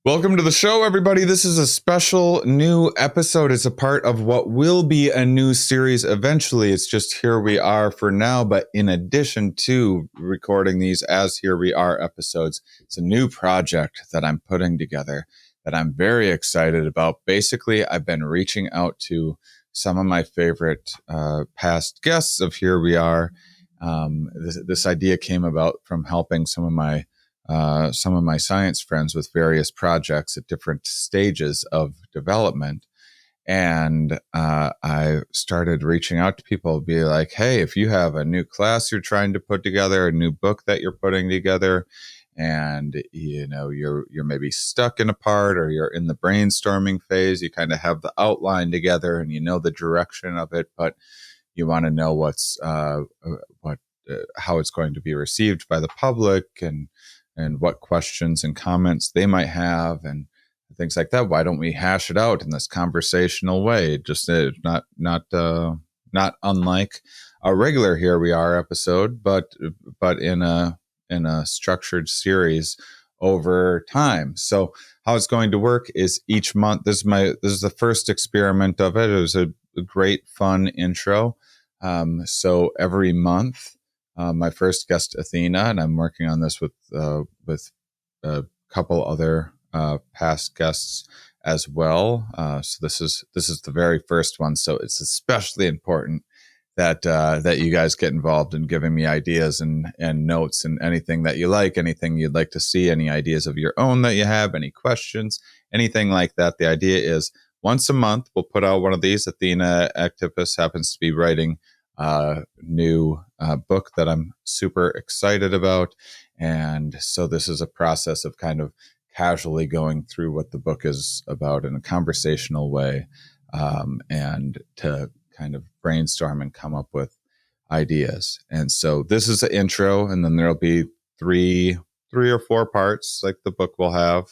Welcome to the show, everybody. This is a special new episode. It's a part of what will be a new series eventually. It's just Here We Are for now. But in addition to recording these as Here We Are episodes, it's a new project that I'm putting together that I'm very excited about. Basically, I've been reaching out to some of my favorite past guests of Here We Are. This idea came about from helping some of my science friends with various projects at different stages of development. And I started reaching out to people, be like, hey, if you have a new class you're trying to put together, a new book that you're putting together, and you're maybe stuck in a part, or you're in the brainstorming phase, you kind of have the outline together and you know the direction of it, but you want to know how it's going to be received by the public, and what questions and comments they might have and things like that. Why don't we hash it out in this conversational way? Just not unlike a regular Here We Are episode, but in a structured series over time. So how it's going to work is each month. This is the first experiment of it. It was a great, fun intro. So every month, my first guest, Athena, and I'm working on this with a couple other past guests as well. So this is the very first one. So it's especially important that you guys get involved in giving me ideas and notes and anything that you like, anything you'd like to see, any ideas of your own that you have, any questions, anything like that. The idea is once a month we'll put out one of these. Athena Aktipis happens to be writing new book that I'm super excited about. And so this is a process of kind of casually going through what the book is about in a conversational way, and to kind of brainstorm and come up with ideas. And so this is the intro, and then there'll be three or four parts like the book will have.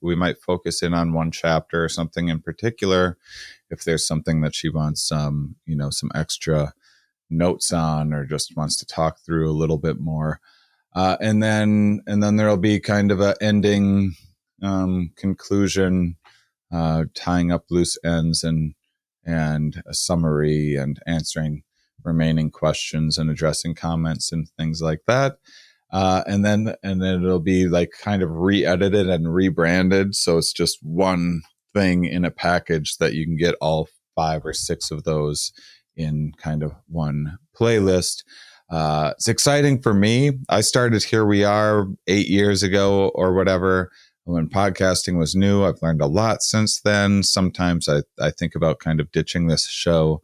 We might focus in on one chapter or something in particular if there's something that she wants some extra notes on, or just wants to talk through a little bit more. And then there'll be kind of a ending conclusion, tying up loose ends and a summary and answering remaining questions and addressing comments and things like that. And then it'll be like kind of re-edited and rebranded. So it's just one thing in a package that you can get all 5 or 6 of those in kind of one playlist. It's exciting for me. I started Here We Are 8 years ago or whatever, when podcasting was new. I've learned a lot since then. Sometimes I think about kind of ditching this show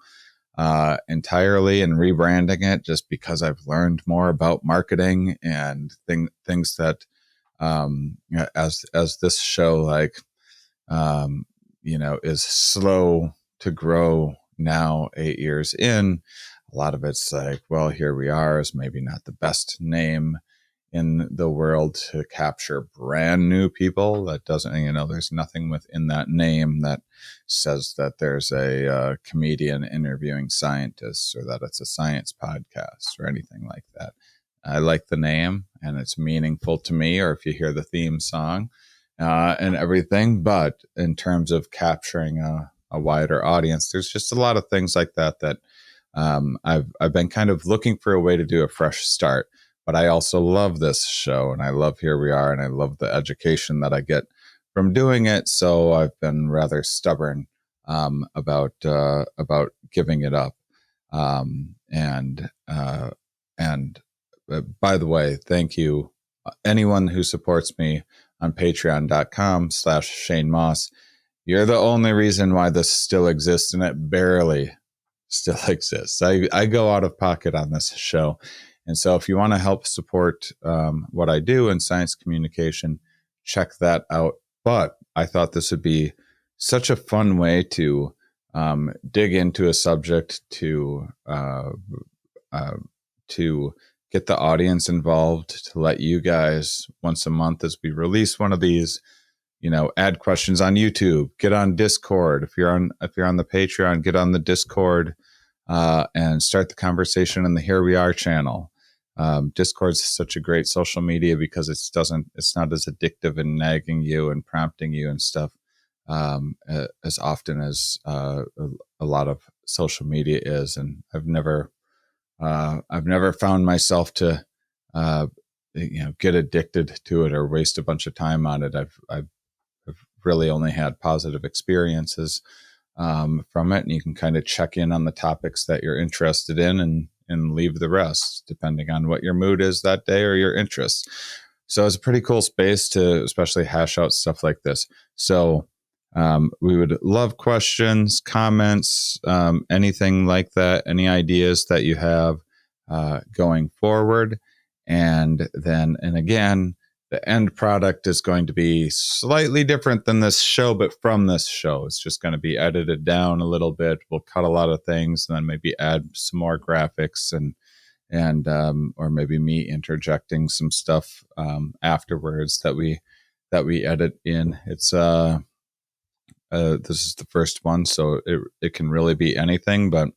entirely and rebranding it, just because I've learned more about marketing and things that as this show is slow to grow now 8 years in. A lot of it's like, well, Here We Are is maybe not the best name in the world to capture brand new people. That doesn't, there's nothing within that name that says that there's a comedian interviewing scientists, or that it's a science podcast or anything like that. I like the name and it's meaningful to me, or if you hear the theme song and everything. But in terms of capturing a wider audience, there's just a lot of things like that I've been kind of looking for a way to do a fresh start. But I also love this show, and I love Here We Are, and I love the education that I get from doing it. So I've been rather stubborn about giving it up. And by the way, thank you anyone who supports me on patreon.com/Shane Mauss. You're the only reason why this still exists, and it barely still exists. I go out of pocket on this show. And so if you want to help support what I do in science communication, check that out. But I thought this would be such a fun way to dig into a subject, to get the audience involved, to let you guys once a month as we release one of these, add questions on YouTube, get on Discord. If you're on the Patreon, get on the Discord and start the conversation in the Here We Are channel. Discord's such a great social media because it's not as addictive and nagging you and prompting you and stuff as often as a lot of social media is. And I've never found myself to get addicted to it or waste a bunch of time on it. I've really only had positive experiences from it, and you can kind of check in on the topics that you're interested in and leave the rest depending on what your mood is that day or your interests. So it's a pretty cool space to especially hash out stuff like this. So we would love questions, comments, anything like that, any ideas that you have going forward. And again, the end product is going to be slightly different than this show, but from this show, it's just going to be edited down a little bit. We'll cut a lot of things and then maybe add some more graphics and or maybe me interjecting some stuff afterwards that we edit in. It's this is the first one, so it can really be anything, but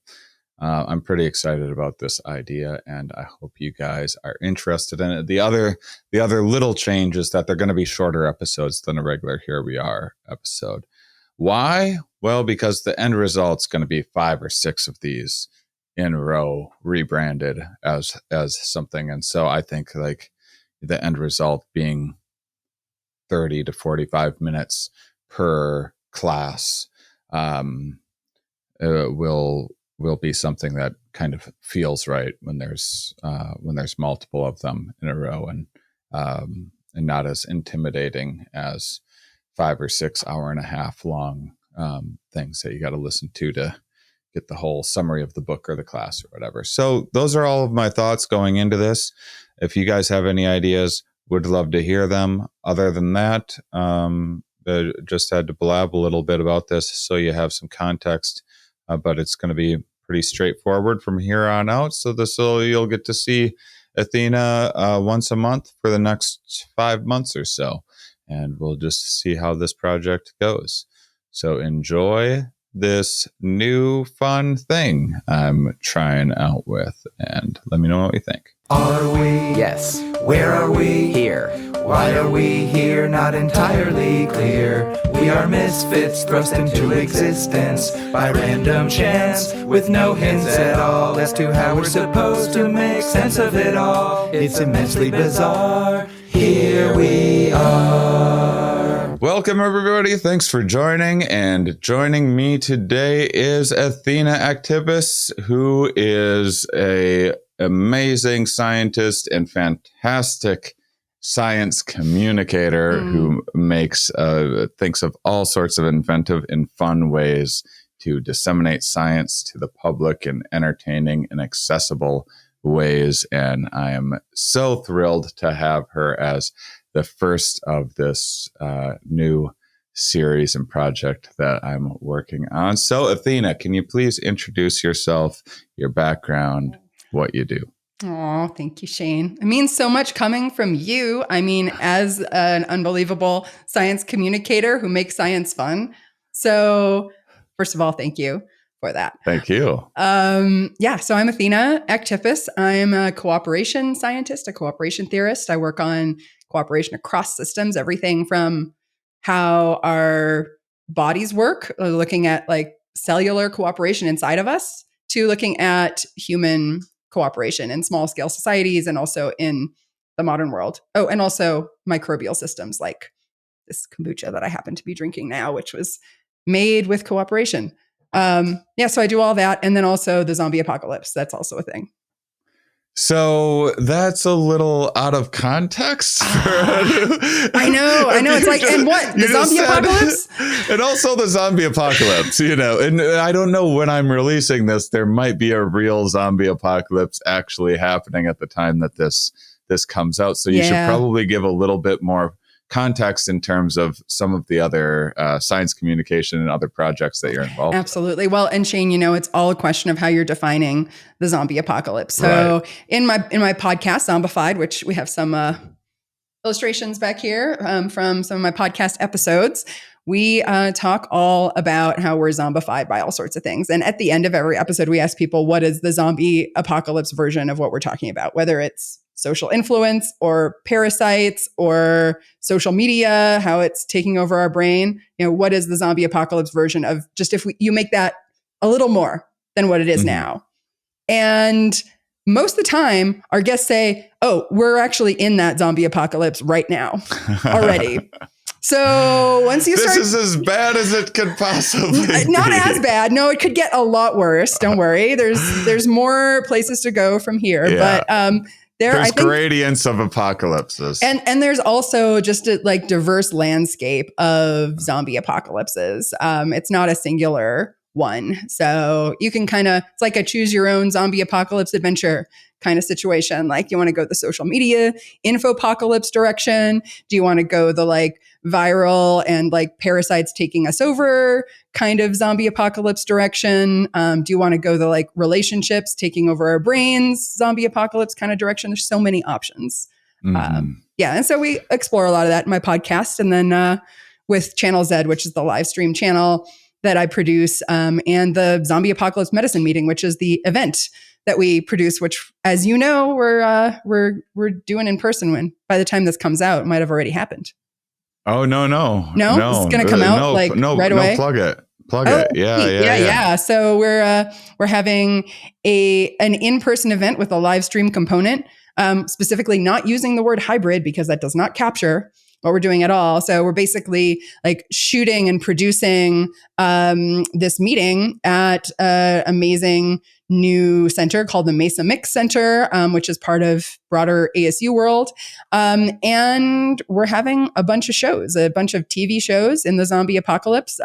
I'm pretty excited about this idea, and I hope you guys are interested in it. The other little change is that they're going to be shorter episodes than a regular Here We Are episode. Why? Well, because the end result's going to be 5 or 6 of these in a row rebranded as something, and so I think like the end result being 30 to 45 minutes per class will be something that kind of feels right when there's multiple of them in a row, and not as intimidating as 5 or 6 hour-and-a-half long things that you got to listen to get the whole summary of the book or the class or whatever. So those are all of my thoughts going into this. If you guys have any ideas, would love to hear them. Other than that, just had to blab a little bit about this so you have some context. But it's going to be pretty straightforward from here on out. So you'll get to see Athena once a month for the next 5 months or so. And we'll just see how this project goes. So enjoy this new fun thing I'm trying out with. And let me know what you think. Are we? Yes. Where are we? Here. Why are we here? Not entirely clear. We are misfits thrust into existence by random chance, with no hints at all as to how we're supposed to make sense of it all. It's immensely bizarre. Here we are. Welcome, everybody. Thanks for joining. And joining me today is Athena Aktipis, who is a amazing scientist and fantastic science communicator who thinks of all sorts of inventive and fun ways to disseminate science to the public in entertaining and accessible ways. And I am so thrilled to have her as the first of this new series and project that I'm working on. So Athena, can you please introduce yourself, your background, what you do? Oh, thank you, Shane. It means so much coming from you. I mean, as an unbelievable science communicator who makes science fun. So first of all, thank you for that. Thank you. So I'm Athena Aktipis. I'm a cooperation scientist, a cooperation theorist. I work on cooperation across systems, everything from how our bodies work, looking at like cellular cooperation inside of us, to looking at human cooperation in small scale societies and also in the modern world. Oh, and also microbial systems like this kombucha that I happen to be drinking now, which was made with cooperation. So I do all that. And then also the zombie apocalypse. That's also a thing. So that's a little out of context. I know. It's like, and what? The zombie apocalypse? And also the zombie apocalypse, and I don't know when I'm releasing this, there might be a real zombie apocalypse actually happening at the time that this comes out. So you should probably give a little bit more context in terms of some of the other science communication and other projects that you're involved in. Absolutely. Well, and Shane, it's all a question of how you're defining the zombie apocalypse. So in my podcast, Zombified, which we have some illustrations back here from some of my podcast episodes. We talk all about how we're zombified by all sorts of things. And at the end of every episode, we ask people, what is the zombie apocalypse version of what we're talking about? Whether it's social influence or parasites or social media, how it's taking over our brain. What is the zombie apocalypse version of just if you make that a little more than what it is now? And most of the time, our guests say, oh, we're actually in that zombie apocalypse right now already. So once you start... This is as bad as it could possibly be. Not as bad. No, it could get a lot worse. Don't worry. There's more places to go from here. Yeah. But there's gradients of apocalypses. And there's also just a diverse landscape of zombie apocalypses. It's not a singular one. So you can it's like a choose your own zombie apocalypse adventure kind of situation. Like, you want to go the social media infopocalypse direction? Do you want to go the viral and parasites taking us over kind of zombie apocalypse direction? Do you want to go the relationships taking over our brains zombie apocalypse kind of direction? There's so many options. And so we explore a lot of that in my podcast. And then with Channel Z, which is the live stream channel that I produce, and the Zombie Apocalypse Medicine Meeting, which is the event that we produce, which, as you know, we're doing in person. When by the time this comes out, it might have already happened. Oh no! It's going to come out right away. Plug it. Yeah. So we're having an in-person event with a live stream component, specifically not using the word hybrid because that does not capture what we're doing at all. So we're basically shooting and producing this meeting at an amazing new center called the 𝕊𝕙𝕒𝕟 Center, which is part of broader ASU world. And we're having a bunch of shows, a bunch of TV shows in the zombie apocalypse.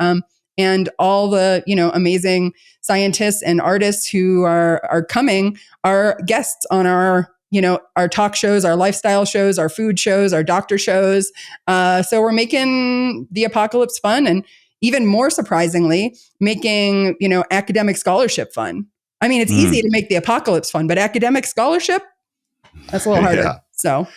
And all the, amazing scientists and artists who are coming are guests on our talk shows, our lifestyle shows, our food shows, our doctor shows. So we're making the apocalypse fun, and even more surprisingly, making, academic scholarship fun. I mean, it's easy to make the apocalypse fun, but academic scholarship, that's a little harder. Yeah. So.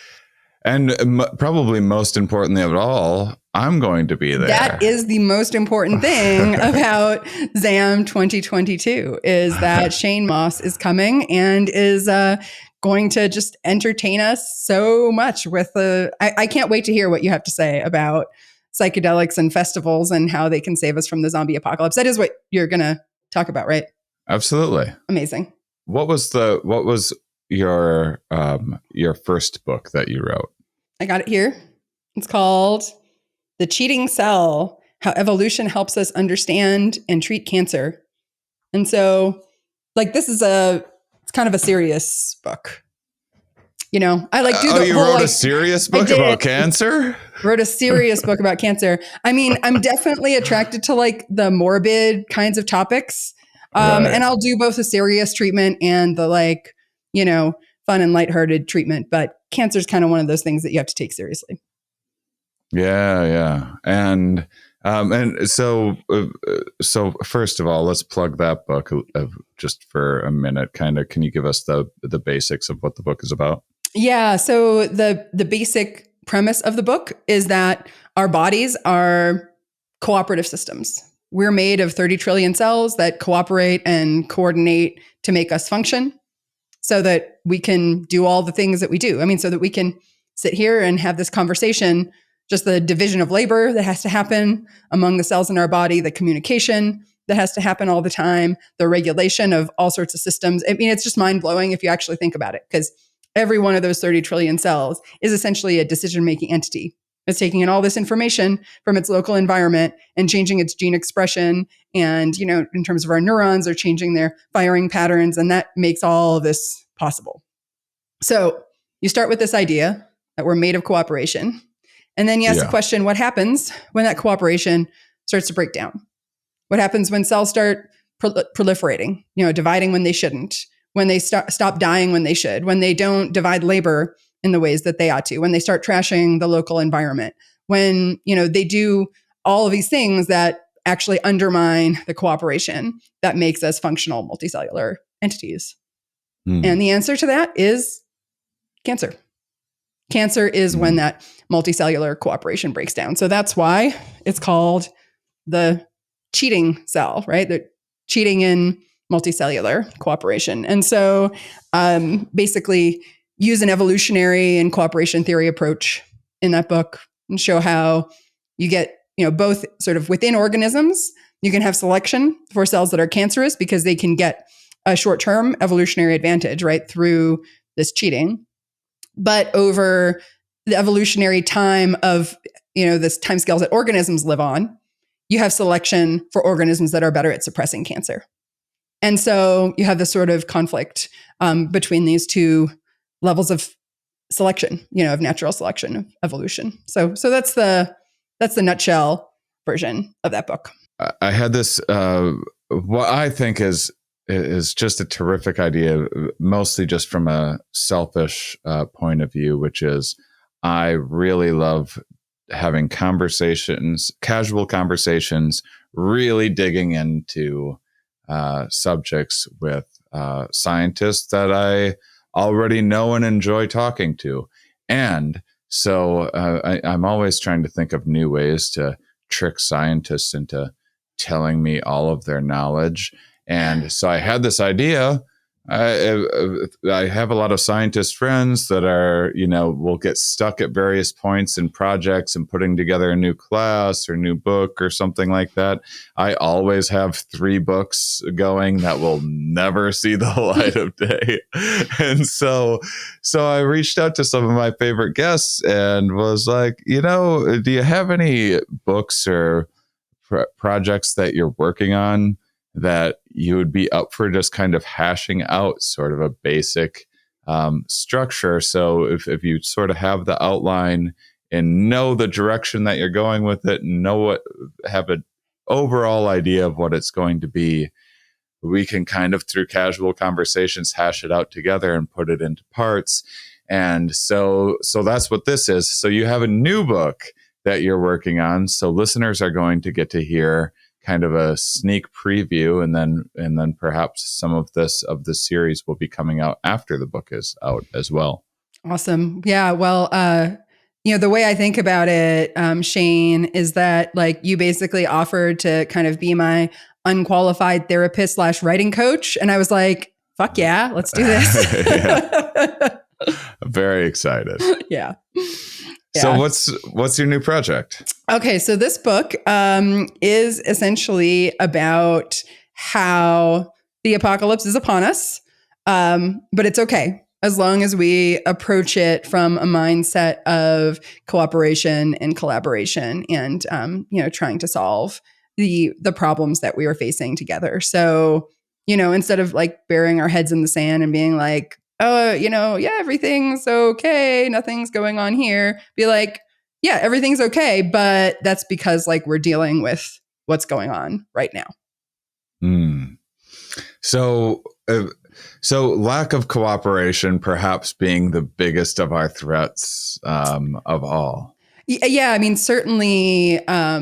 And probably most importantly of all, I'm going to be there. That is the most important thing about ZAM 2022 is that Shane Mauss is coming and is going to just entertain us so much with I can't wait to hear what you have to say about psychedelics and festivals and how they can save us from the zombie apocalypse. That is what you're going to talk about, right? Absolutely. Amazing. What was your first book that you wrote? I got it here. It's called The Cheating Cell: How Evolution Helps Us Understand and Treat Cancer. And so this is it's kind of a serious book. I do the you whole, wrote a serious book about cancer? Wrote a serious book about cancer. I mean, I'm definitely attracted to the morbid kinds of topics. Right. And I'll do both a serious treatment and the fun and lighthearted treatment. But cancer is kind of one of those things that you have to take seriously. Yeah. And so first of all, let's plug that book just for a minute. Can you give us the basics of what the book is about? Yeah. So the basic premise of the book is that our bodies are cooperative systems. We're made of 30 trillion cells that cooperate and coordinate to make us function so that we can do all the things that we do. I mean, so that we can sit here and have this conversation, just the division of labor that has to happen among the cells in our body, the communication that has to happen all the time, the regulation of all sorts of systems. I mean, it's just mind-blowing if you actually think about it, because every one of those 30 trillion cells is essentially a decision-making entity. It's taking in all this information from its local environment and changing its gene expression. And, in terms of our neurons, are changing their firing patterns. And that makes all of this possible. So you start with this idea that we're made of cooperation. And then you ask the question, what happens when that cooperation starts to break down? What happens when cells start proliferating, dividing when they shouldn't, when they stop dying when they should, when they don't divide labor in the ways that they ought to, when they start trashing the local environment, when, they do all of these things that actually undermine the cooperation that makes us functional multicellular entities. And the answer to that is cancer. Cancer is when that multicellular cooperation breaks down. So that's why it's called the cheating cell, right? The cheating in multicellular cooperation. And so basically use an evolutionary and cooperation theory approach in that book and show how you get, both sort of within organisms, you can have selection for cells that are cancerous because they can get a short-term evolutionary advantage, right, through this cheating. But over the evolutionary time of, this time scales that organisms live on, you have selection for organisms that are better at suppressing cancer. And so you have this sort of conflict between these two levels of selection, of natural selection, of evolution. So that's the nutshell version of that book. I had this, what I think is just a terrific idea, mostly just from a selfish point of view, which is I really love having conversations, casual conversations, really digging into subjects with scientists that I already know and enjoy talking to. And so I'm always trying to think of new ways to trick scientists into telling me all of their knowledge. And so I had this idea. I have a lot of scientist friends that are, will get stuck at various points in projects and putting together a new class or new book or something like that. I always have 3 books going that will never see the light of day. And so I reached out to some of my favorite guests and was like, do you have any books or projects that you're working on that you would be up for just kind of hashing out sort of a basic structure? So if you sort of have the outline and know the direction that you're going with it, and have an overall idea of what it's going to be, we can kind of through casual conversations hash it out together and put it into parts. And so that's what this is. So you have a new book that you're working on. So listeners are going to get to hear kind of a sneak preview, and then perhaps some of this series will be coming out after the book is out as well. Awesome. Yeah. Well, the way I think about it, Shane, is that like you basically offered to kind of be my unqualified therapist / writing coach. And I was like, fuck yeah, let's do this. I'm very excited. Yeah. So what's your new project? Okay, so this book is essentially about how the apocalypse is upon us, but it's okay as long as we approach it from a mindset of cooperation and collaboration, and trying to solve the problems that we are facing together. So instead of like burying our heads in the sand and being like, oh, everything's okay, nothing's going on here. Be like, yeah, everything's okay, but that's because like we're dealing with what's going on right now. So lack of cooperation perhaps being the biggest of our threats of all. Yeah, I mean, certainly. I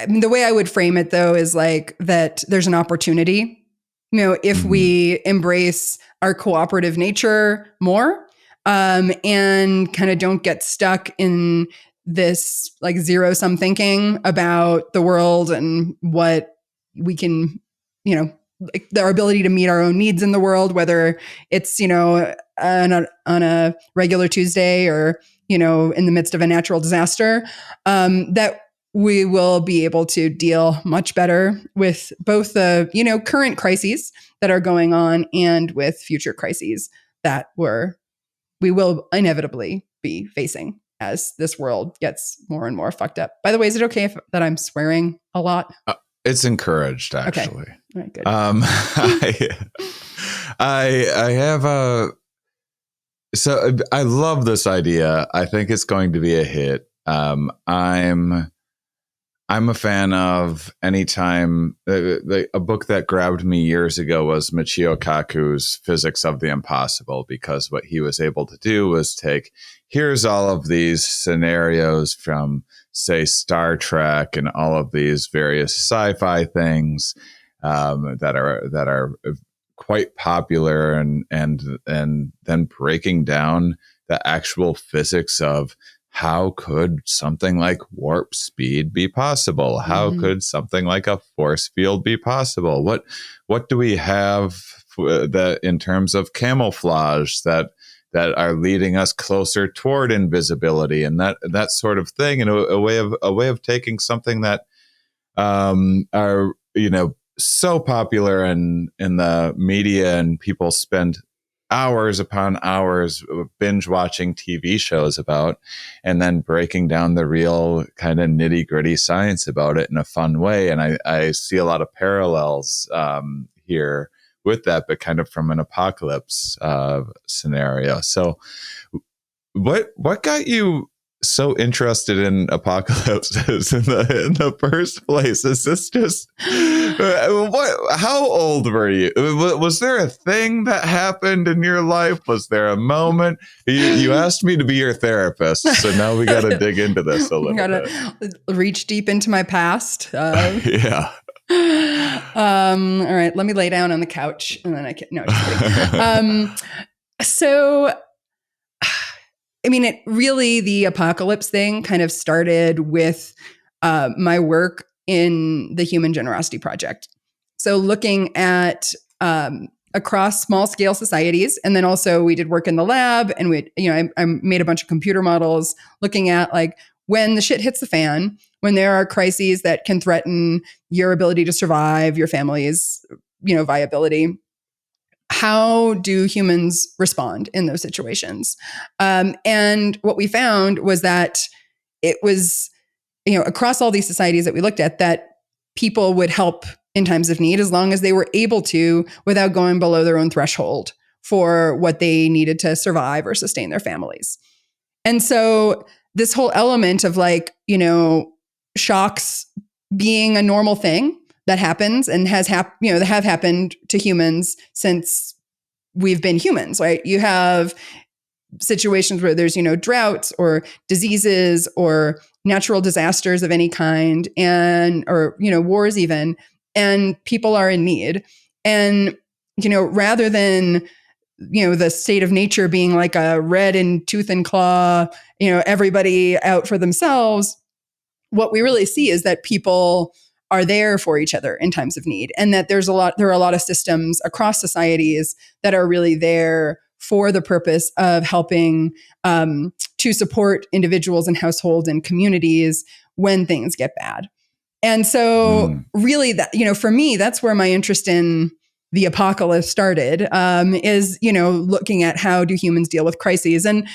mean, the way I would frame it though is like that there's an opportunity. If we embrace our cooperative nature more, and kind of don't get stuck in this like zero-sum thinking about the world and what we can, like our ability to meet our own needs in the world, whether it's, on a regular Tuesday or, in the midst of a natural disaster, that we will be able to deal much better with both the, current crises that are going on and with future crises that we will inevitably be facing as this world gets more and more fucked up. By the way, is it okay that I'm swearing a lot? It's encouraged, actually. Okay. All right, good. I have so I love this idea. I think it's going to be a hit. I'm a fan of anytime a book that grabbed me years ago was Michio Kaku's Physics of the Impossible, because what he was able to do was take, here's all of these scenarios from, say, Star Trek and all of these various sci-fi things that are quite popular, and then breaking down the actual physics of how could something like warp speed be possible? How could something like a force field be possible? What do we have that in terms of camouflage that are leading us closer toward invisibility and that sort of thing, and a way of taking something that are so popular in the media, and people spend hours upon hours binge watching TV shows about, and then breaking down the real kind of nitty gritty science about it in a fun way. And I see a lot of parallels here with that, but kind of from an apocalypse scenario. So what got you so interested in apocalypses in the first place? Is this just how old were you? Was there a thing that happened in your life? Was there a moment? You asked me to be your therapist, so now we got to dig into this a little bit. Reach deep into my past. Yeah. All right, let me lay down on the couch and then I can, no, just kidding. So, I mean, the apocalypse thing kind of started with my work in the Human Generosity Project. So looking at across small scale societies, and then also we did work in the lab, and I made a bunch of computer models looking at like when the shit hits the fan, when there are crises that can threaten your ability to survive, your family's viability. How do humans respond in those situations? And what we found was that it was, across all these societies that we looked at, that people would help in times of need as long as they were able to without going below their own threshold for what they needed to survive or sustain their families. And so this whole element of shocks being a normal thing that happens and that have happened to humans since we've been humans, right? You have situations where there's, droughts or diseases or natural disasters of any kind, or wars even, and people are in need. And, rather than, the state of nature being like a red in tooth and claw, everybody out for themselves, what we really see is that people are there for each other in times of need, and that there are a lot of systems across societies that are really there for the purpose of helping to support individuals and households and communities when things get bad. And so really that, for me, that's where my interest in the apocalypse started, is, looking at how do humans deal with crises. And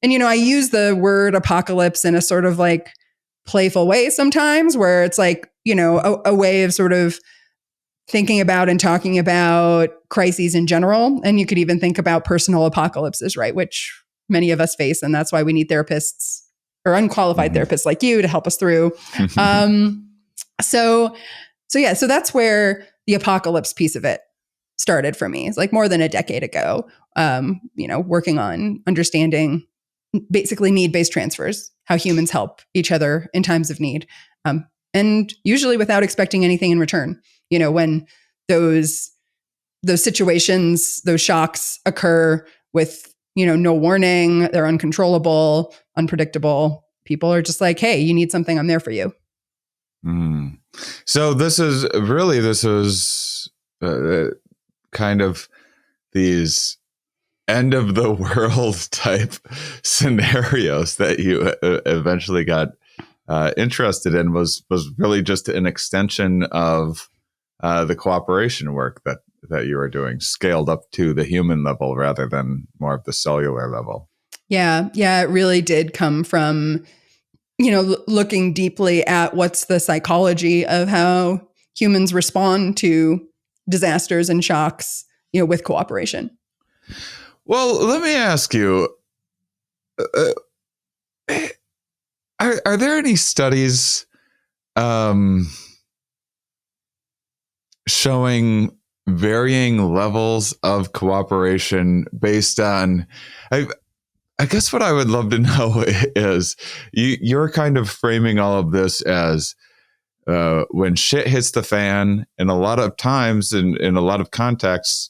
I use the word apocalypse in a sort of like playful way sometimes, where it's like, a way of sort of thinking about and talking about crises in general. And you could even think about personal apocalypses, right? Which many of us face. And that's why we need therapists or unqualified therapists like you to help us through. So that's where the apocalypse piece of it started for me. It's like more than a decade ago, working on understanding basically need-based transfers, how humans help each other in times of need. And usually without expecting anything in return, when those situations, those shocks occur with, no warning, they're uncontrollable, unpredictable. People are just like, hey, you need something, I'm there for you. So this is kind of these end of the world type scenarios that you eventually got interested in was really just an extension of the cooperation work that you were doing, scaled up to the human level rather than more of the cellular level. Yeah, it really did come from, looking deeply at what's the psychology of how humans respond to disasters and shocks, with cooperation. Well, let me ask you, are there any studies showing varying levels of cooperation based on, I guess what I would love to know is you're kind of framing all of this as when shit hits the fan, and a lot of times in a lot of contexts,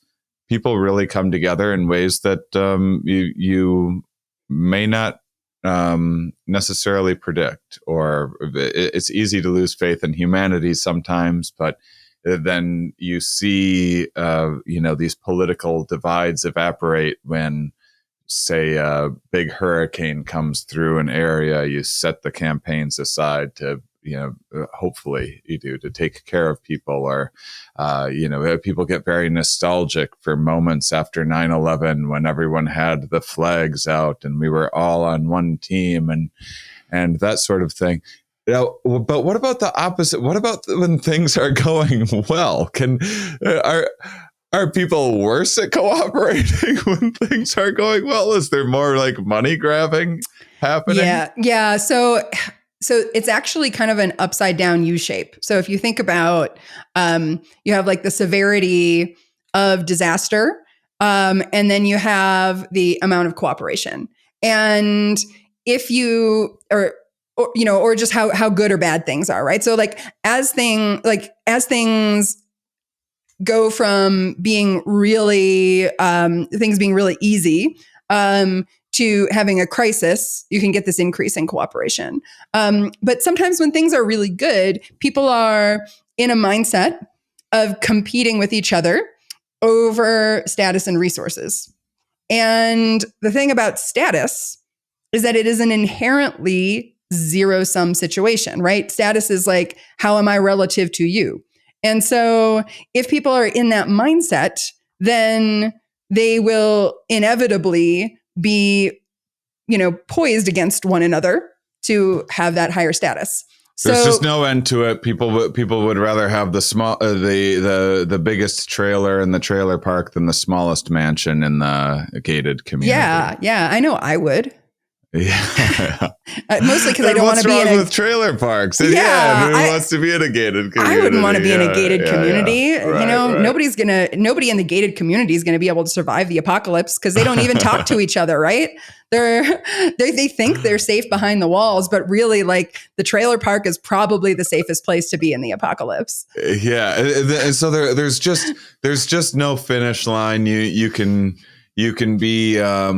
people really come together in ways that you may not necessarily predict, or it's easy to lose faith in humanity sometimes, but then you see, these political divides evaporate when, say, a big hurricane comes through an area. You set the campaigns aside to, hopefully you do, to take care of people, or, people get very nostalgic for moments after 9/11 when everyone had the flags out and we were all on one team, and that sort of thing. But what about the opposite? What about when things are going well? Are people worse at cooperating when things are going well? Is there more like money grabbing happening? Yeah. So it's actually kind of an upside down U shape. So if you think about, you have like the severity of disaster, and then you have the amount of cooperation. And if you, or just how good or bad things are, right? So like as things go from being really, things being really easy, to having a crisis, you can get this increase in cooperation. But sometimes when things are really good, people are in a mindset of competing with each other over status and resources. And the thing about status is that it is an inherently zero-sum situation, right? Status is like, how am I relative to you? And so if people are in that mindset, then they will inevitably be, poised against one another to have that higher status. There's just no end to it. People would rather have the biggest trailer in the trailer park than the smallest mansion in the gated community. Yeah, I know I would. Yeah, mostly because I don't want to be with trailer parks. And who wants to be in a gated community? I wouldn't want to be in a gated community. Right. Nobody in the gated community is going to be able to survive the apocalypse because they don't even talk to each other, right? They think they're safe behind the walls, but really, like, the trailer park is probably the safest place to be in the apocalypse. Yeah, and so there's just no finish line. You can be I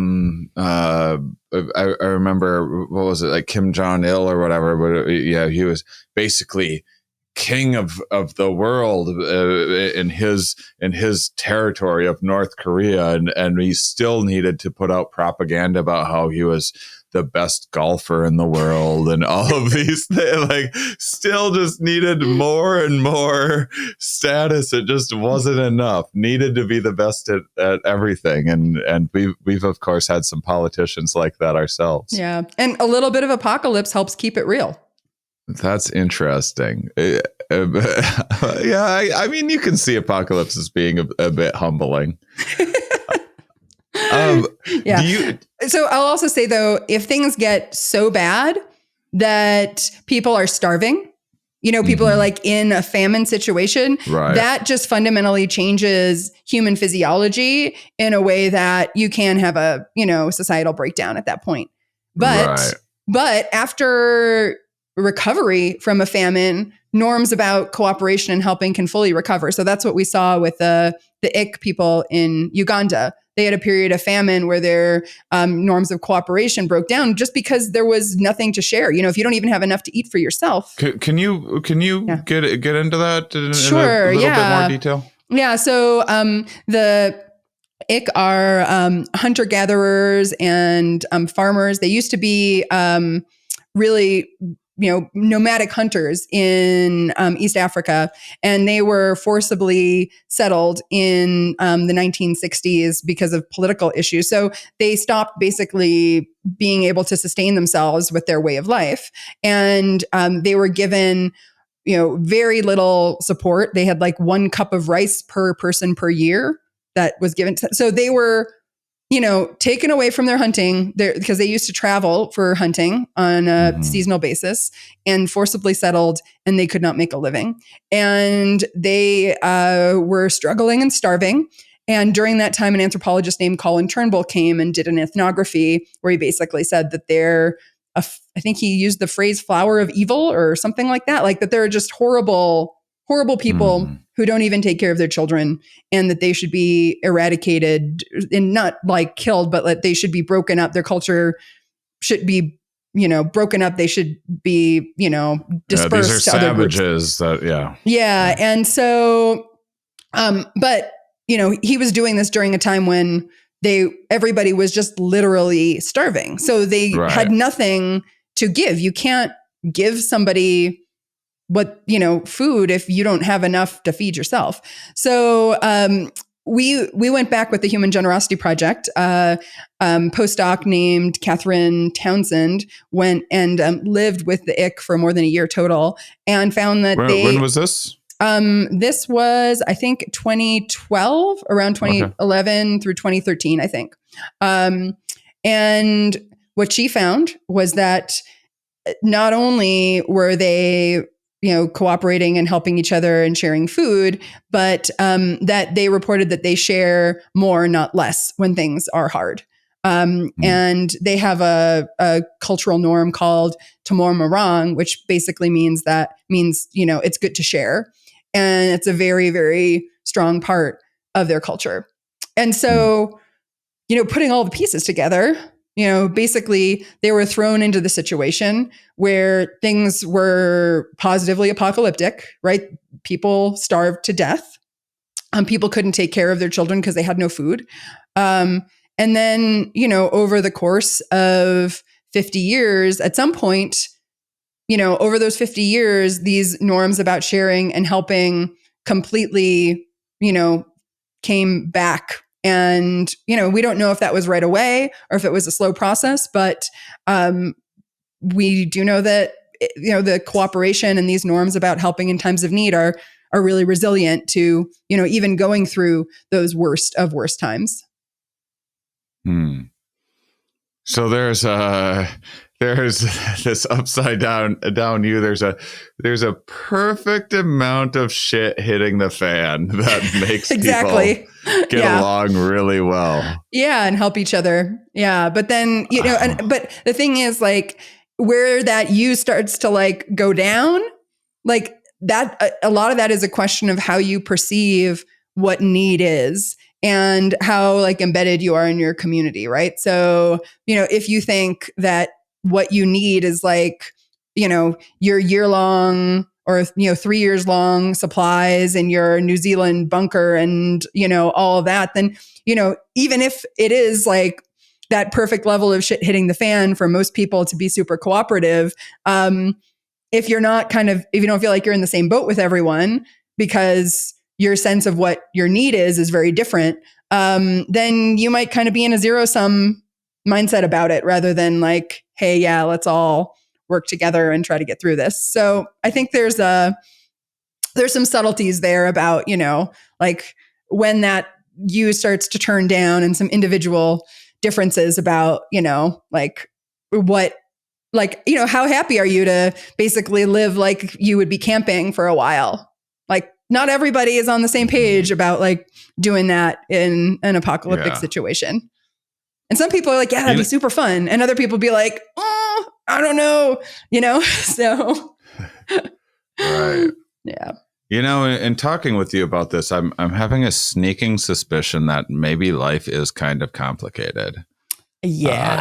remember, what was it, like Kim Jong-il or whatever, but he was basically king of the world in his territory of North Korea, and he still needed to put out propaganda about how he was the best golfer in the world and all of these things. Like, still just needed more and more status. It just wasn't enough. Needed to be the best at everything. And we've of course had some politicians like that ourselves. Yeah. And a little bit of apocalypse helps keep it real. That's interesting. Yeah, I mean, you can see apocalypse as being a bit humbling. Yeah. So I'll also say, though, if things get so bad that people are starving, people are like in a famine situation, right, that just fundamentally changes human physiology in a way that you can have a, societal breakdown at that point. But after recovery from a famine, norms about cooperation and helping can fully recover. So that's what we saw with the 𝐞𝐞 people in Uganda. They had a period of famine where their norms of cooperation broke down just because there was nothing to share. If you don't even have enough to eat for yourself. Can you get into that in sure, a little bit more detail? Yeah. So the 𝐞𝐞 are hunter-gatherers and farmers. They used to be really nomadic hunters in East Africa, and they were forcibly settled in the 1960s because of political issues. So they stopped basically being able to sustain themselves with their way of life, and they were given very little support. They had like 1 cup of rice per person per year that was given. So they were taken away from their hunting because they used to travel for hunting on a seasonal basis, and forcibly settled, and they could not make a living. And they were struggling and starving. And during that time, an anthropologist named 𝕊𝕚𝕕𝕚 came and did an ethnography where he basically said that I think he used the phrase flower of evil or something like that, like that they're just horrible people who don't even take care of their children, and that they should be eradicated and not like killed, but that they should be broken up. Their culture should be, broken up. They should be, dispersed. These are to other groups. savages that, Yeah. And so, but, he was doing this during a time when everybody was just literally starving. So they had nothing to give. You can't give somebody food if you don't have enough to feed yourself. So, we went back with the Human Generosity Project. Postdoc named 𝕊𝕐𝕐𝕚 went and lived with the 𝐞 for more than a year total, and found that when was this? This was, I think, 2012, around 2011 through 2013, I think. And what she found was that not only were they cooperating and helping each other and sharing food, but that they reported that they share more, not less, when things are hard. And they have a cultural norm called 𝕊𝕐𝕚 which basically means it's good to share. And it's a very, very strong part of their culture. And so, putting all the pieces together, basically they were thrown into the situation where things were positively apocalyptic, right? People starved to death. People couldn't take care of their children because they had no food. And then, over the course of 50 years, at some point, over those 50 years, these norms about sharing and helping completely, came back. And, we don't know if that was right away or if it was a slow process, but we do know that, the cooperation and these norms about helping in times of need are really resilient to, even going through those worst of worst times. So there's this upside down you. There's a perfect amount of shit hitting the fan that makes exactly. people get along really well. Yeah, and help each other. Yeah, but then but the thing is, like, where that U starts to like go down, like that, a lot of that is a question of how you perceive what need is and how like embedded you are in your community, right? So, if you think that what you need is like, your year-long or, 3 years long supplies in your New Zealand bunker and, all of that, then, even if it is like that perfect level of shit hitting the fan for most people to be super cooperative, if you don't feel like you're in the same boat with everyone because your sense of what your need is very different, then you might kind of be in a zero-sum mindset about it rather than like, hey, yeah, let's all work together and try to get through this. So I think there's some subtleties there about, like when that U starts to turn down and some individual differences about, like what, like, how happy are you to basically live like you would be camping for a while? Like, not everybody is on the same page about like doing that in an apocalyptic situation. And some people are like, yeah, that'd be super fun. And other people be like, oh, I don't know, so. Right. Yeah. In talking with you about this, I'm having a sneaking suspicion that maybe life is kind of complicated. Yeah.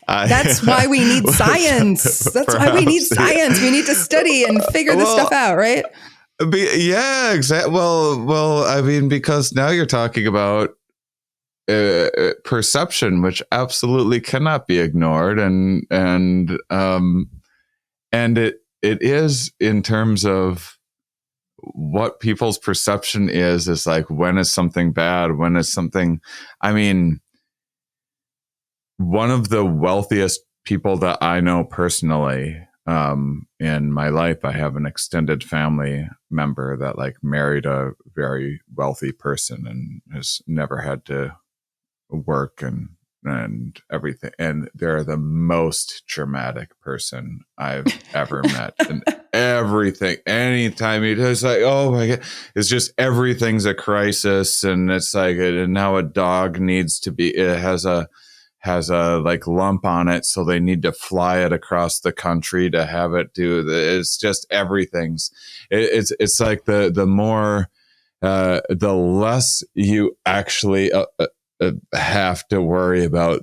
That's why we need science. That's why we need science. We need to study and figure this stuff out, right? Yeah, exactly. Well, I mean, because now you're talking about perception, which absolutely cannot be ignored, and it is in terms of what people's perception is like, when is something bad, when is something, I mean, one of the wealthiest people that I know personally in my life, I have an extended family member that like married a very wealthy person and has never had to work and everything. And they're the most dramatic person I've ever met. And everything, anytime he does, like, oh my God, it's just everything's a crisis. And it's like, and now a dog needs to be, it has has a like lump on it, so they need to fly it across the country to have it it's just everything's it's like the more the less you actually have to worry about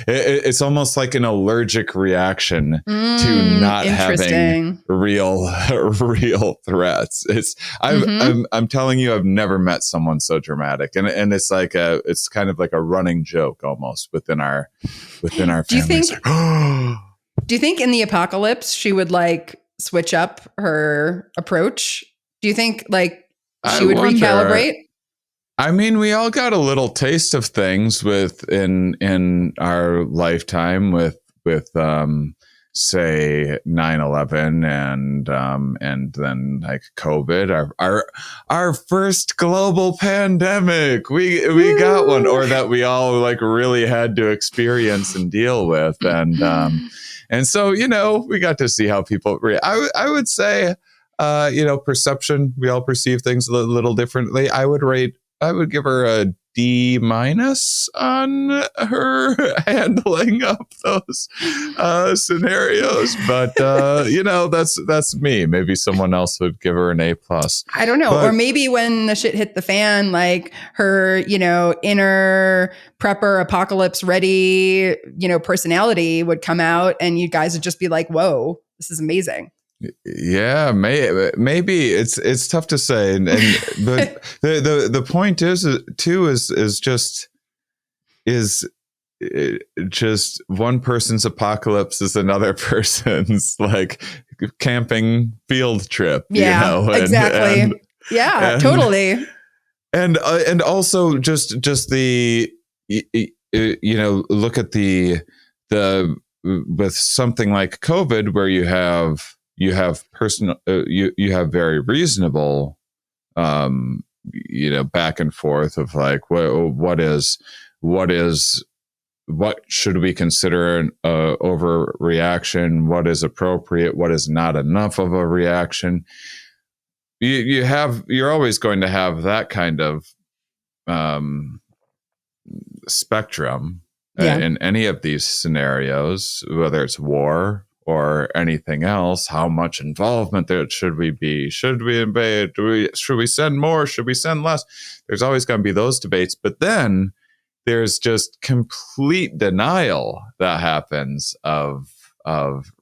it's almost like an allergic reaction to not having real threats. I'm telling you, I've never met someone so dramatic, and it's like it's kind of like a running joke almost within our family. Do you think in the apocalypse she would like switch up her approach? Do you think like she would recalibrate? I mean, we all got a little taste of things in our lifetime with say 9/11 and then like COVID, our first global pandemic. We got one, or that we all like really had to experience and deal with, and so we got to see how people I would say perception. We all perceive things a little differently. I would give her a D- on her handling of those scenarios, but that's me. Maybe someone else would give her an A+. I don't know, or maybe when the shit hit the fan, like her, inner prepper, apocalypse ready, personality would come out, and you guys would just be like, "Whoa, this is amazing." Yeah, maybe it's tough to say, but the point is just one person's apocalypse is another person's like camping field trip. Exactly. Totally. And also just the look at the with something like COVID, where you have personal, you have very reasonable, back and forth of like, what should we consider an overreaction? What is appropriate? What is not enough of a reaction? You're always going to have that kind of spectrum in any of these scenarios, whether it's war or anything else. How much involvement there should we be? Should we invade? Should we send more? Should we send less? There's always going to be those debates. But then there's just complete denial that happens of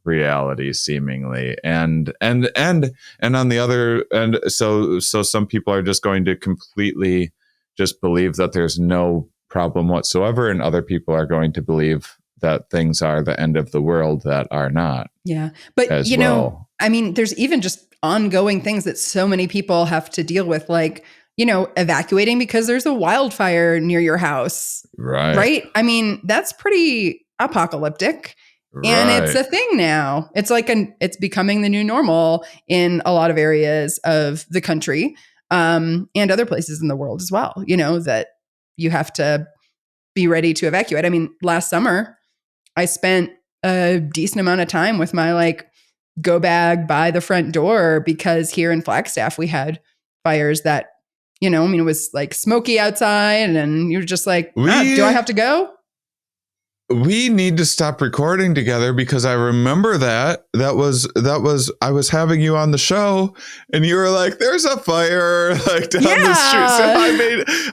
reality, seemingly, and on the other end, so some people are just going to completely just believe that there's no problem whatsoever, and other people are going to believe that things are the end of the world that are not. Yeah. But, I mean, there's even just ongoing things that so many people have to deal with, like, evacuating because there's a wildfire near your house. Right. I mean, that's pretty apocalyptic. And it's a thing now. It's like it's becoming the new normal in a lot of areas of the country, and other places in the world as well, that you have to be ready to evacuate. I mean, last summer, I spent a decent amount of time with my like go bag by the front door, because here in Flagstaff, we had fires that, it was like smoky outside, and you're just like, do I have to go? We need to stop recording together, because I remember that was I was having you on the show, and you were like, "There's a fire like down the street, so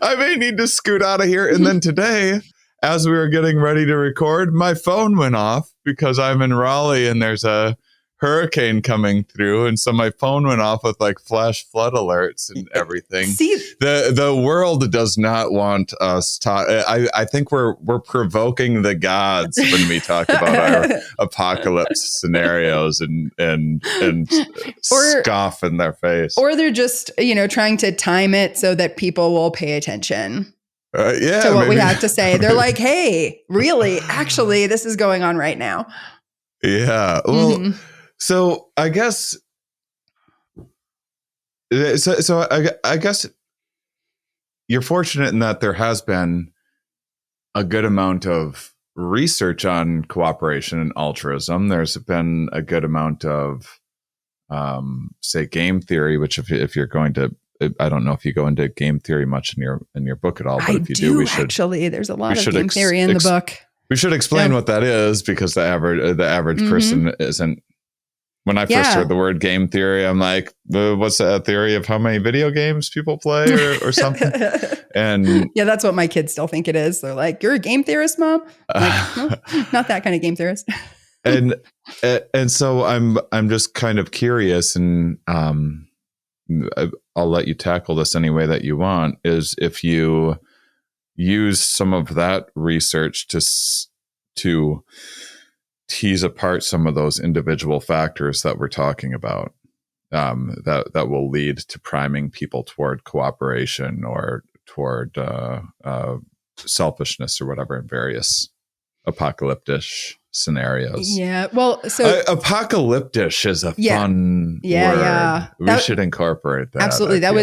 I may need to scoot out of here." And then today, as we were getting ready to record, my phone went off because I'm in Raleigh and there's a hurricane coming through, and so my phone went off with like flash flood alerts and everything. See, the world does not want us I think we're provoking the gods when we talk about our apocalypse scenarios and scoff in their face, or they're just trying to time it so that people will pay attention to what we have to say. They're like, hey, really, actually, this is going on right now. Yeah, well. So I guess, I guess you're fortunate in that there has been a good amount of research on cooperation and altruism. There's been a good amount of, say, game theory, which if you're going to I don't know if you go into game theory much in your book at all, but if you do, we should actually. There's a lot of game theory in the book. We should explain what that is, because the average person isn't. When I first heard the word game theory, I'm like, what's a theory of how many video games people play or something? And yeah, that's what my kids still think it is. They're like, "You're a game theorist, Mom?" I'm like, no, not that kind of game theorist. and so I'm just kind of curious, and I'll let you tackle this any way that you want, is if you use some of that research to tease apart some of those individual factors that we're talking about, that will lead to priming people toward cooperation or toward selfishness or whatever in various apocalyptic scenarios. Yeah. Well, so apocalyptic is a fun word. Yeah. We should incorporate that. Absolutely. That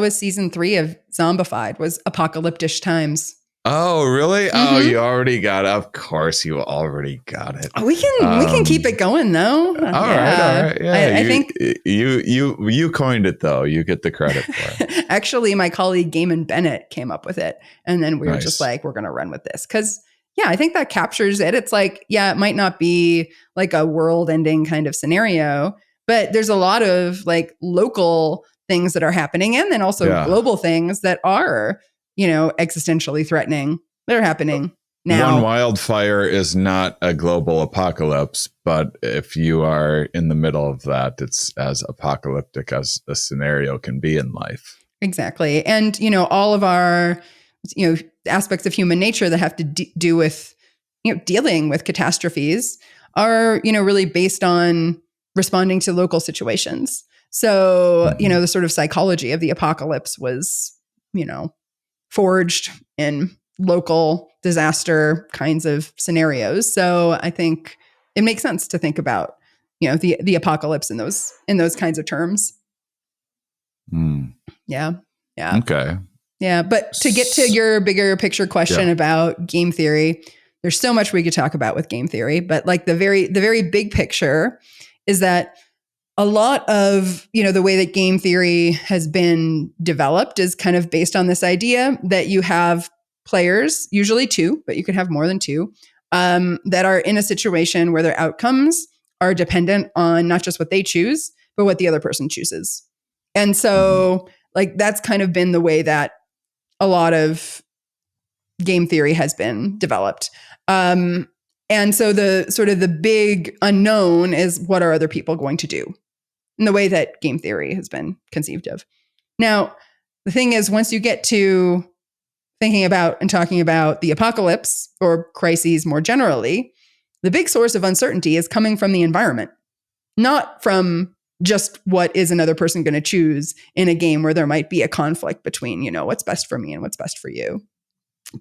was season 3 of Zombified, was apocalyptic times. Oh, really? Oh, you already got it. Of course, you already got it. We can keep it going though. All right. Yeah, I think you coined it though. You get the credit for it. Actually, my colleague Gaiman Bennett came up with it, and then we were just like, we're going to run with this because. Yeah, I think that captures it. It's like, yeah, it might not be like a world-ending kind of scenario, but there's a lot of like local things that are happening, and then also global things that are, existentially threatening. They're happening now. One wildfire is not a global apocalypse, but if you are in the middle of that, it's as apocalyptic as a scenario can be in life. Exactly. And, all of our aspects of human nature that have to do with, dealing with catastrophes are, really based on responding to local situations. So, the sort of psychology of the apocalypse was, forged in local disaster kinds of scenarios. So I think it makes sense to think about, the apocalypse in those kinds of terms. Yeah. Yeah. Okay. Yeah, but to get to your bigger picture question about game theory, there's so much we could talk about with game theory, but like the very big picture is that a lot of, the way that game theory has been developed is kind of based on this idea that you have players, usually 2, but you could have more than 2, that are in a situation where their outcomes are dependent on not just what they choose, but what the other person chooses. And so like that's kind of been the way that a lot of game theory has been developed. And so the sort of the big unknown is, what are other people going to do, in the way that game theory has been conceived of. Now, the thing is, once you get to thinking about and talking about the apocalypse or crises more generally, the big source of uncertainty is coming from the environment, not from just what is another person going to choose in a game where there might be a conflict between, what's best for me and what's best for you.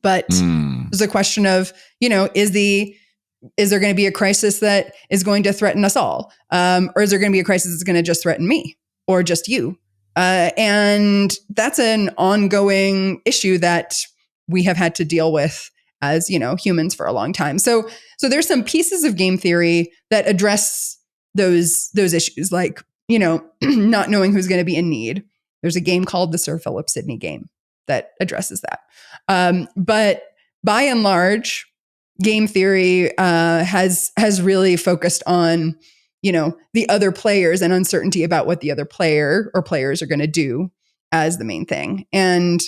But there's a question of, is there going to be a crisis that is going to threaten us all? Or is there going to be a crisis that's going to just threaten me or just you? And that's an ongoing issue that we have had to deal with as, humans for a long time. So there's some pieces of game theory that address those issues, like, not knowing who's going to be in need. There's a game called the Sir Philip Sidney game that addresses that. But by and large, game theory has really focused on, the other players and uncertainty about what the other player or players are going to do as the main thing. And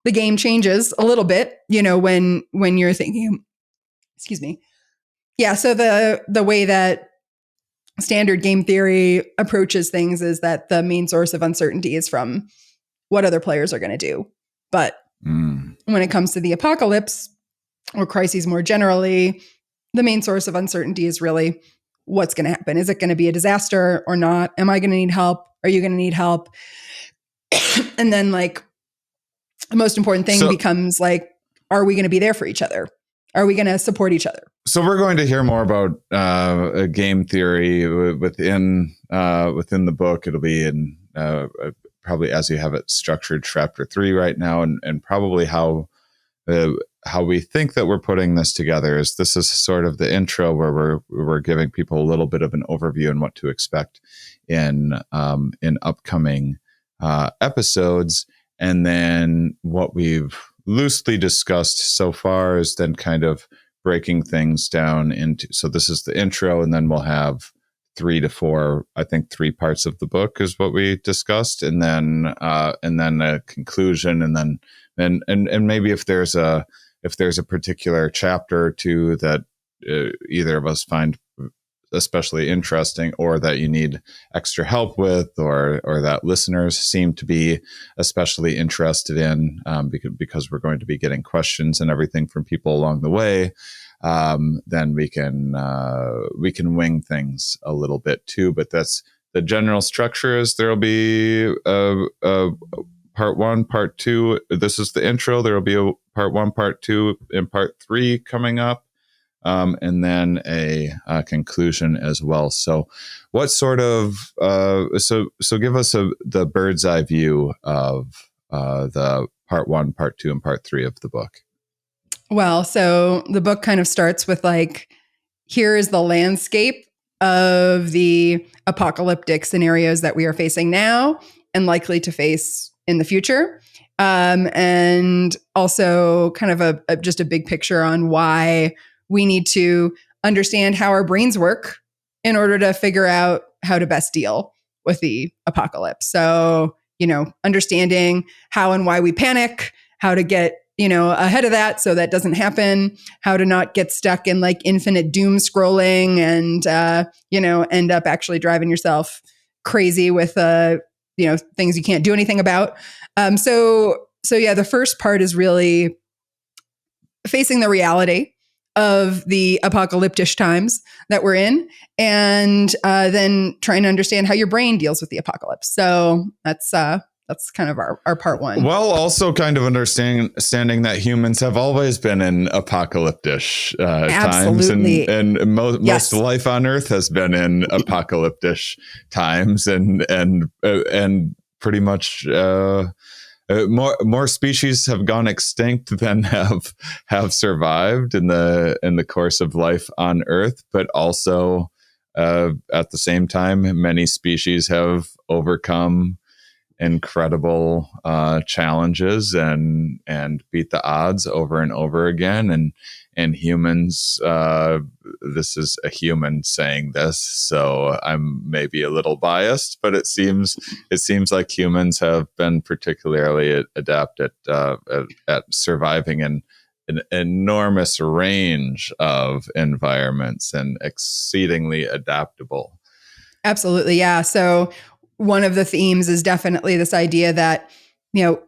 the game changes a little bit, when you're thinking, excuse me. Yeah. So the way that standard game theory approaches things is that the main source of uncertainty is from what other players are going to do. But when it comes to the apocalypse or crises more generally, the main source of uncertainty is really what's going to happen. Is it going to be a disaster or not? Am I going to need help? Are you going to need help? And then like the most important thing becomes like, are we going to be there for each other? Are we going to support each other? So we're going to hear more about game theory within the book. It'll be in probably as you have it structured, chapter 3 right now, and probably how we think that we're putting this together is this is sort of the intro where we're giving people a little bit of an overview and what to expect in upcoming episodes. And then what we've loosely discussed so far is then kind of breaking things down into, so this is the intro, and then we'll have 3 to 4, I think 3 parts of the book is what we discussed. And then a conclusion, and then, and maybe if there's a particular chapter or two that either of us find especially interesting, or that you need extra help with, or that listeners seem to be especially interested in, because we're going to be getting questions and everything from people along the way, then we can wing things a little bit too. But that's the general structure. Is there'll be part 1, part 2. This is the intro. There will be a part 1, part 2, and part 3 coming up. And then a conclusion as well. So what sort of, so give us the bird's eye view of the part 1, part 2, and part 3 of the book. Well, so the book kind of starts with like, here is the landscape of the apocalyptic scenarios that we are facing now and likely to face in the future. And also kind of just a big picture on why we need to understand how our brains work in order to figure out how to best deal with the apocalypse. So, understanding how and why we panic, how to get, ahead of that so that doesn't happen, how to not get stuck in like infinite doom scrolling and, end up actually driving yourself crazy with, things you can't do anything about. So yeah, the first part is really facing the reality of the apocalyptic times that we're in, and then trying to understand how your brain deals with the apocalypse. So that's kind of our part 1. Well, also kind of understanding that humans have always been in apocalyptic times, and most life on Earth has been in apocalyptic times, and pretty much. More species have gone extinct than have survived in the course of life on Earth, but also at the same time, many species have overcome incredible challenges and beat the odds over and over again. And humans, this is a human saying this, so I'm maybe a little biased, but it seems like humans have been particularly adept at surviving in an enormous range of environments and exceedingly adaptable. Absolutely, yeah. So one of the themes is definitely this idea that,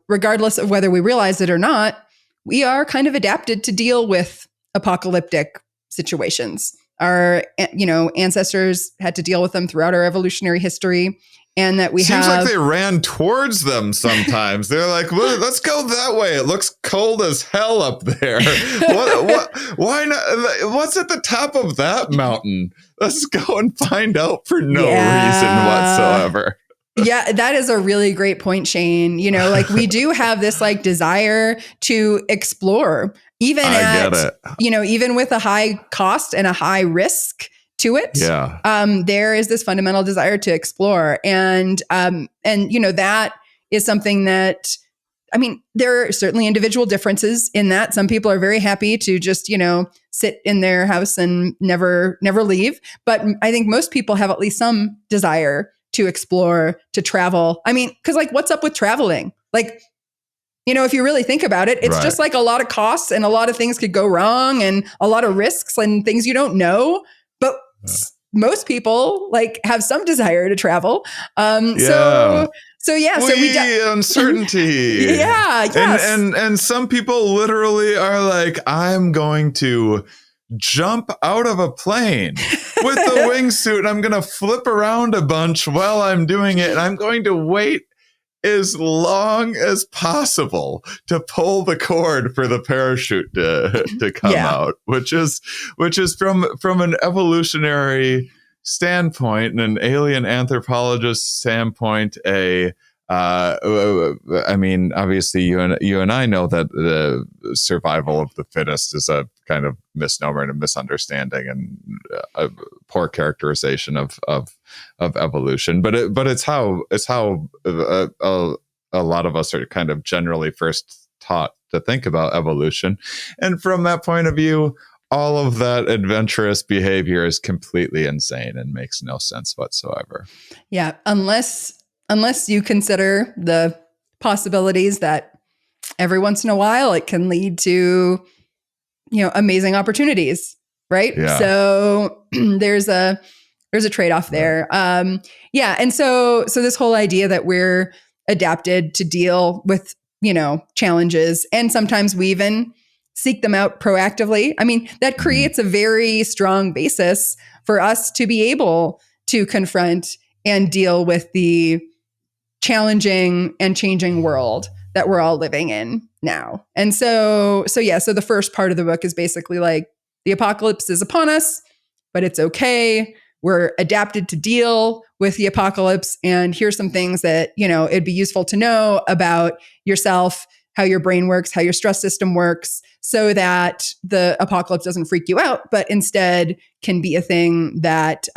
regardless of whether we realize it or not, we are kind of adapted to deal with apocalyptic situations. Our, ancestors had to deal with them throughout our evolutionary history, and that seems like they ran towards them sometimes. They're like, well, let's go that way. It looks cold as hell up there. Why not? What's at the top of that mountain? Let's go and find out for no reason whatsoever. Yeah, that is a really great point, Shane. We do have this like desire to explore, even even with a high cost and a high risk to it. Yeah. There is this fundamental desire to explore. And that is something that, there are certainly individual differences in that. Some people are very happy to just, sit in their house and never leave. But I think most people have at least some desire to explore, to travel. Because what's up with traveling? If you really think about it, it's just like a lot of costs and a lot of things could go wrong and a lot of risks and things you don't know. But most people have some desire to travel. So uncertainty. Yeah. Yes. And some people literally are like, I'm going to jump out of a plane with a wingsuit, and I'm going to flip around a bunch while I'm doing it. And I'm going to wait as long as possible to pull the cord for the parachute to come out, which is from an evolutionary standpoint and an alien anthropologist standpoint, obviously you and I know that the survival of the fittest is a kind of misnomer and a misunderstanding and a poor characterization of evolution. But it's how a lot of us are kind of generally first taught to think about evolution. And from that point of view, all of that adventurous behavior is completely insane and makes no sense whatsoever. Yeah, unless you consider the possibilities that every once in a while it can lead to, amazing opportunities, right? Yeah. So there's a trade-off there. Yeah, and so this whole idea that we're adapted to deal with, challenges, and sometimes we even seek them out proactively. I mean, that creates a very strong basis for us to be able to confront and deal with the challenging and changing world that we're all living in now. And so the first part of the book is basically like, the apocalypse is upon us, but it's okay. We're adapted to deal with the apocalypse. And here's some things that, it'd be useful to know about yourself, how your brain works, how your stress system works, so that the apocalypse doesn't freak you out, but instead can be a thing that,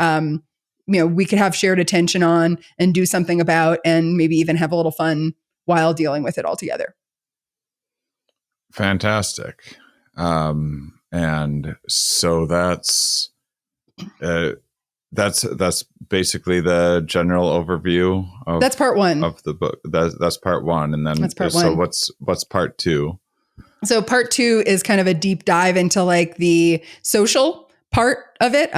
we could have shared attention on and do something about, and maybe even have a little fun while dealing with it all together. Fantastic. And so that's basically the general overview of, that's part one of the book. That's part one. And then that's part so one. what's part two? So part two is kind of a deep dive into like the social part of it.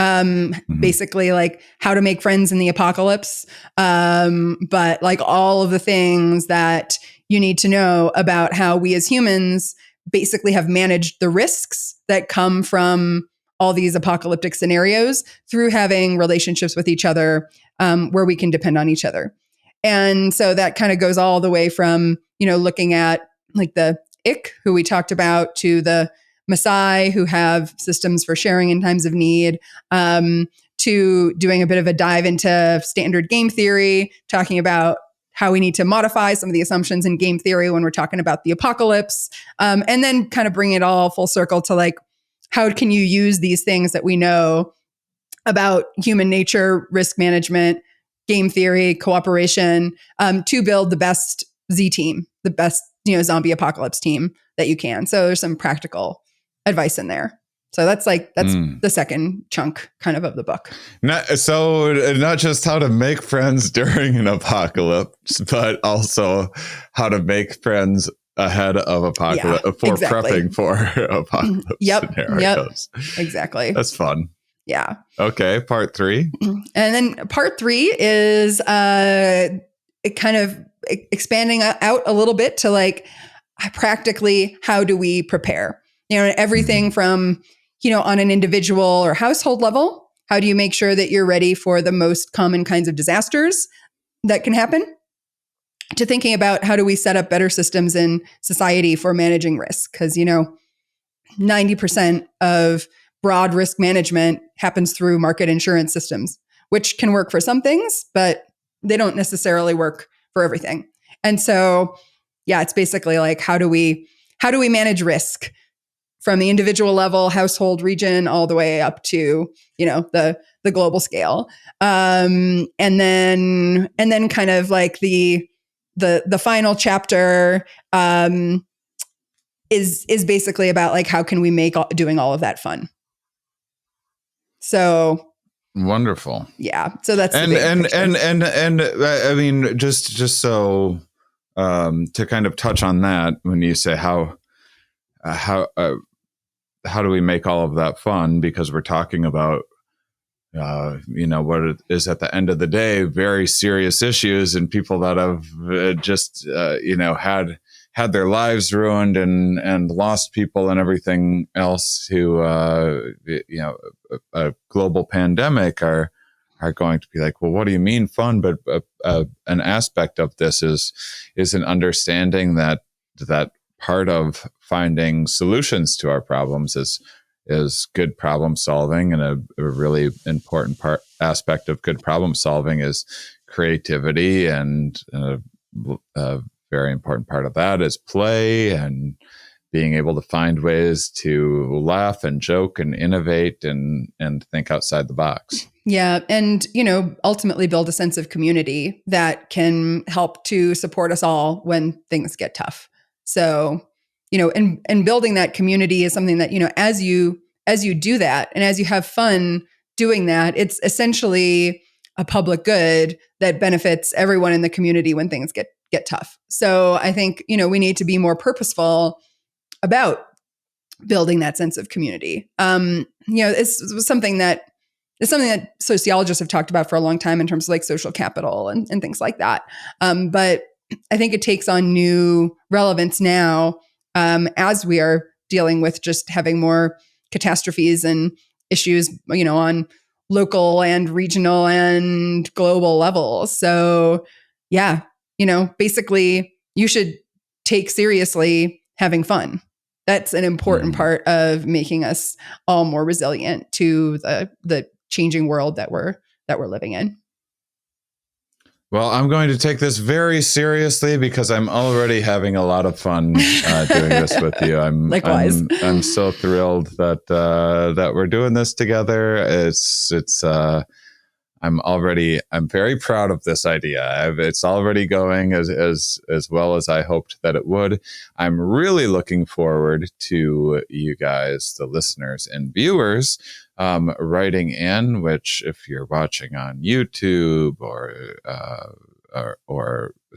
Basically like how to make friends in the apocalypse. But like all of the things that you need to know about how we as humans basically have managed the risks that come from all these apocalyptic scenarios through having relationships with each other, where we can depend on each other. And so that kind of goes all the way from, looking at like the 𝐸, who we talked about, to the 𝕊𝕐𝕗, who have systems for sharing in times of need, to doing a bit of a dive into standard game theory, talking about how we need to modify some of the assumptions in game theory when we're talking about the apocalypse, and then kind of bring it all full circle to like, how can you use these things that we know about human nature, risk management, game theory, cooperation, to build the best Z team, the best, zombie apocalypse team that you can. So there's some practical advice in there. So that's the second chunk kind of the book. Not just how to make friends during an apocalypse, but also how to make friends ahead of apocalypse, prepping for apocalypse scenarios. Exactly. That's fun. Yeah. Okay, part three. And then part three is kind of expanding out a little bit to like, practically, how do we prepare? Everything from, on an individual or household level, how do you make sure that you're ready for the most common kinds of disasters that can happen, to thinking about how do we set up better systems in society for managing risk? Because, 90% of broad risk management happens through market insurance systems, which can work for some things, but they don't necessarily work for everything. And so, yeah, it's basically like, how do we manage risk from the individual level, household, region, all the way up to, the global scale. And then kind of like the final chapter is basically about like, how can we make doing all of that fun? So wonderful. Yeah. So that's and I mean, just so to kind of touch on that, when you say how do we make all of that fun? Because we're talking about what it is at the end of the day, very serious issues, and people that have just had their lives ruined and lost people and everything else to a global pandemic are going to be like, well, what do you mean fun? But an aspect of this is an understanding that part of finding solutions to our problems is good problem solving, and a really important aspect of good problem solving is creativity, and a very important part of that is play and being able to find ways to laugh and joke and innovate and think outside the box. Yeah. And, ultimately build a sense of community that can help to support us all when things get tough. So, and building that community is something that, as you do that and as you have fun doing that, it's essentially a public good that benefits everyone in the community when things get tough. So I think, we need to be more purposeful about building that sense of community. It's something that sociologists have talked about for a long time in terms of like social capital and things like that. But I think it takes on new relevance now as we are dealing with just having more catastrophes and issues, on local and regional and global levels. So yeah, basically you should take seriously having fun. That's an important part of making us all more resilient to the changing world that we're living in. Well, I'm going to take this very seriously because I'm already having a lot of fun doing this with you. Likewise. I'm so thrilled that we're doing this together. I'm very proud of this idea. It's already going as well as I hoped that it would. I'm really looking forward to you guys, the listeners and viewers, writing in, which if you're watching on YouTube or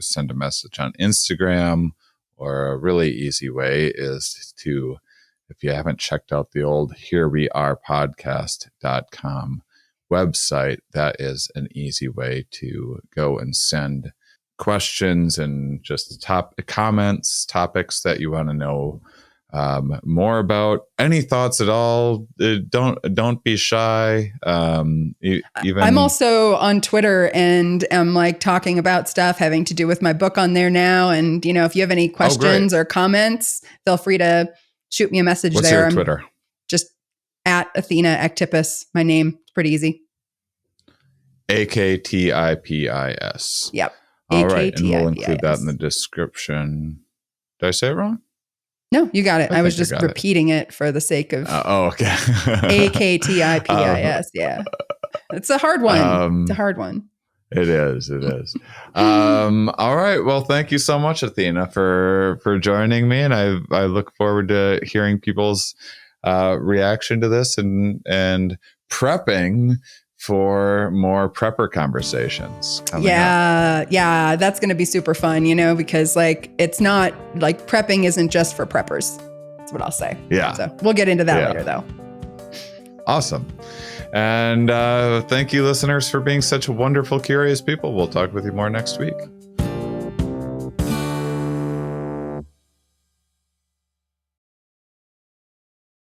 send a message on Instagram, or a really easy way is to, if you haven't checked out the old herewearepodcast.com website, that is an easy way to go and send questions and just comments, topics that you want to know more about. Any thoughts at all? Don't be shy. I'm also on Twitter and am like talking about stuff having to do with my book on there now. And if you have any questions or comments, feel free to shoot me a message. What's there. Your Twitter? Just at Athena Aktipis. My name. It's pretty easy. Aktipis. Yep. All right, and we'll include that in the description. Did I say it wrong? No, you got it. I was just repeating it for the sake of. Okay. Aktipis. Yeah, it's a hard one. It's a hard one. It is. All right. Well, thank you so much, Athena, for joining me, and I look forward to hearing people's reaction to this and prepping for more prepper conversations coming up. Yeah, that's going to be super fun, because it's not like prepping isn't just for preppers. That's what I'll say. Yeah. So we'll get into that later though. Awesome. And thank you, listeners, for being such wonderful, curious people. We'll talk with you more next week.